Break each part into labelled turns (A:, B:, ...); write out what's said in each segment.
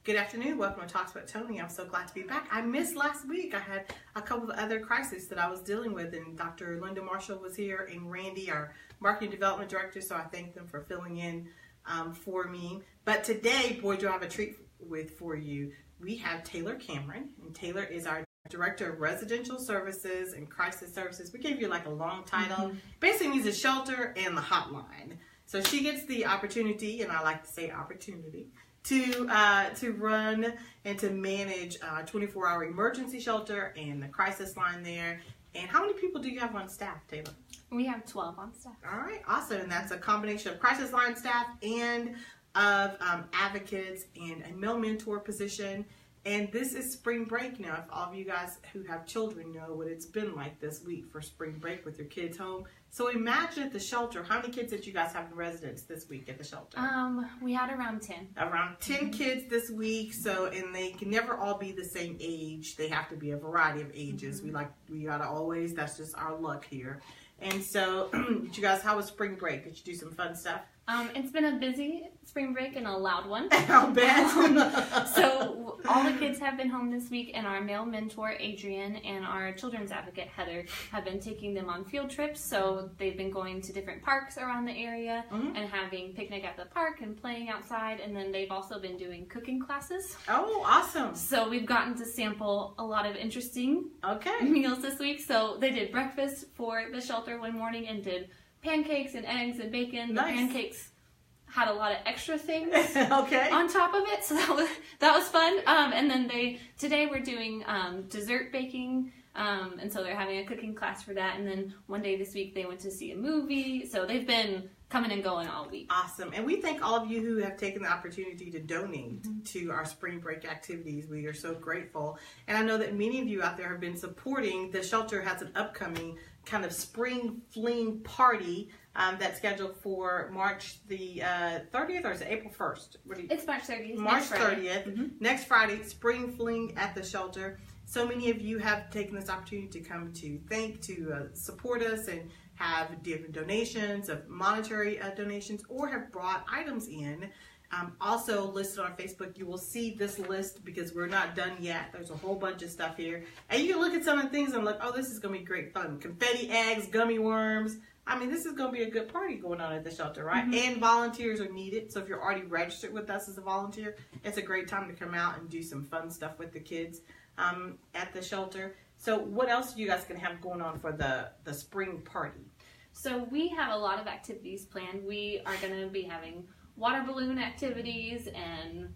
A: Good afternoon. Welcome to Talks with Toni. I'm so glad to be back. I missed last week. I had a couple of other crises that I was dealing with, and Dr. Linda Marshall was here, and Randy, our marketing development director, so I thank them for filling in for me. But today, boy, do I have a treat for you. We have Taylor Cameron, and Taylor is our Director of Residential Services and Crisis Services. We gave you like a long title. Basically means the shelter and the hotline. So she gets the opportunity, and I like to say opportunity, to run and to manage a 24-hour emergency shelter and the crisis line there. And how many people do you have on staff, Taylor?
B: We have 12 on staff.
A: All right, awesome. And that's a combination of crisis line staff and of advocates and a male mentor position. And this is spring break now. If all of you guys who have children know what it's been like this week for spring break with your kids home. So imagine at the shelter, how many kids did you guys have in residence this week at the shelter?
B: We had around 10.
A: Around 10 kids this week. So, and they can never all be the same age. They have to be a variety of ages. We gotta always, that's just our luck here. And so, you guys, how was spring break? Did you do some fun stuff?
B: It's been a busy spring break and a loud one.
A: I'll bet.
B: So all the kids have been home this week, and our male mentor, Adrian, and our children's advocate, Heather, have been taking them on field trips. So they've been going to different parks around the area and having picnic at the park and playing outside. And then they've also been doing cooking classes.
A: Oh, awesome.
B: So we've gotten to sample a lot of interesting meals this week. So they did breakfast for the shelter one morning and did pancakes and eggs and bacon.
A: Nice.
B: The pancakes had a lot of extra things
A: Okay.
B: on top of it, so that was fun. And then today we're doing dessert baking, and so they're having a cooking class for that. And then one day this week they went to see a movie. So they've been coming and going all week.
A: Awesome. And we thank all of you who have taken the opportunity to donate to our spring break activities. We are so grateful. And I know that many of you out there have been supporting. The shelter has an upcoming kind of spring fling party that's scheduled for March the 30th, or is it April 1st?
B: It's March 30th.
A: March 30th. Next Friday, spring fling at the shelter. So many of you have taken this opportunity to come to support us and have different donations, of monetary donations, or have brought items in. Also listed on Facebook, you will see this list because we're not done yet. There's a whole bunch of stuff here. And you can look at some of the things and look, oh, this is going to be great fun. Confetti eggs, gummy worms. I mean, this is going to be a good party going on at the shelter, right? And volunteers are needed. So if you're already registered with us as a volunteer, it's a great time to come out and do some fun stuff with the kids at the shelter. So what else are you guys going to have going on for the spring party?
B: So we have a lot of activities planned. We are going to be having water balloon activities and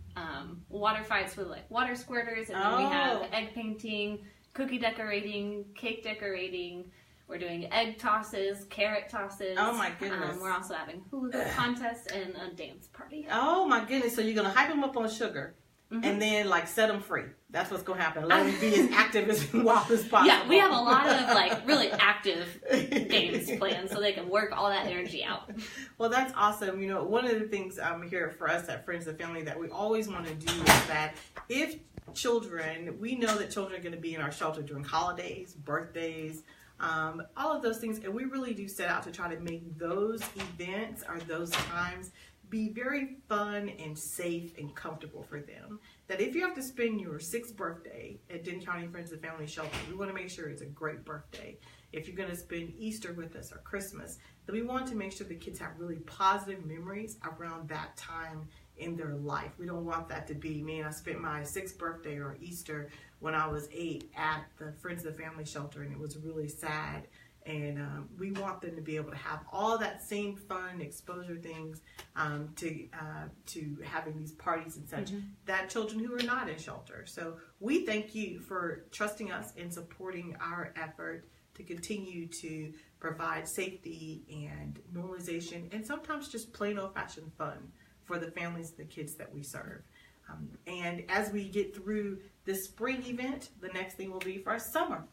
B: water fights with like water squirters, and then we have egg painting, cookie decorating, cake decorating. We're doing egg tosses, carrot tosses.
A: Oh my goodness.
B: We're also having hula hoop contests and a dance party.
A: Oh my goodness. So you're going to hype them up on sugar and then like set them free. That's what's going to happen. Let them be as active as wild as possible.
B: Yeah, we have a lot of like really active games planned so they can work all that energy out.
A: Well, that's awesome. You know, one of the things here for us at Friends of Family that we always want to do is that if children, we know that children are going to be in our shelter during holidays, birthdays, all of those things, and we really do set out to try to make those events or those times be very fun and safe and comfortable for them. That if you have to spend your 6th birthday at Denton County Friends of Family Shelter, we want to make sure it's a great birthday. If you're going to spend Easter with us or Christmas, then we want to make sure the kids have really positive memories around that time in their life. We don't want that to be, man, I spent my 6th birthday or Easter when I was 8 at the Friends of the Family Shelter and it was really sad. And we want them to be able to have all that same fun exposure things to having these parties and such that children who are not in shelter. So we thank you for trusting us and supporting our effort to continue to provide safety and normalization and sometimes just plain old-fashioned fun for the families and the kids that we serve. And as we get through this spring event, the next thing will be for our summer.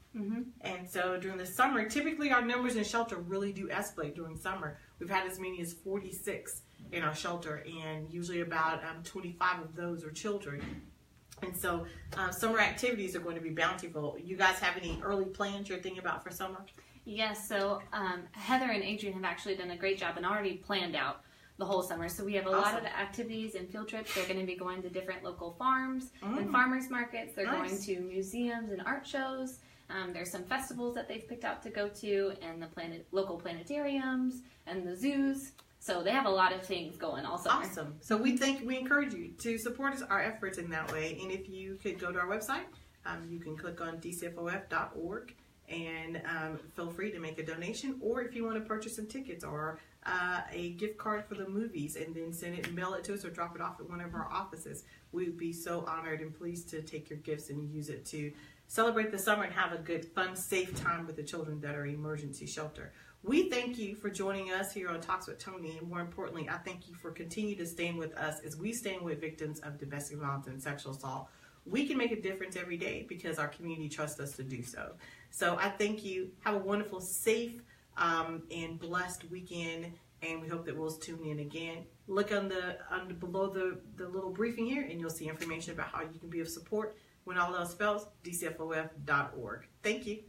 A: And so during the summer, typically our numbers in shelter really do escalate during summer. We've had as many as 46 in our shelter, and usually about 25 of those are children. And so summer activities are going to be bountiful. You guys have any early plans you're thinking about for summer?
B: Yes, so Heather and Adrian have actually done a great job and already planned out the whole summer. So we have a lot of activities and field trips. They're going to be going to different local farms and farmers markets. They're going to museums and art shows. There's some festivals that they've picked out to go to, and the local planetariums and the zoos. So they have a lot of things going all summer.
A: Awesome. So we encourage you to support our efforts in that way. And if you could go to our website, you can click on dcfof.org and feel free to make a donation. Or if you want to purchase some tickets or a gift card for the movies, and then send it and mail it to us or drop it off at one of our offices, we would be so honored and pleased to take your gifts and use it to celebrate the summer and have a good, fun, safe time with the children that are in emergency shelter. We thank you for joining us here on Talks with Toni, and more importantly, I thank you for continuing to stand with us as we stand with victims of domestic violence and sexual assault. We can make a difference every day because our community trusts us to do so. So I thank you. Have a wonderful, safe, and blessed weekend, and we hope that we'll tune in again. Look below the little briefing here, and you'll see information about how you can be of support. When all else fails, dcfof.org. Thank you.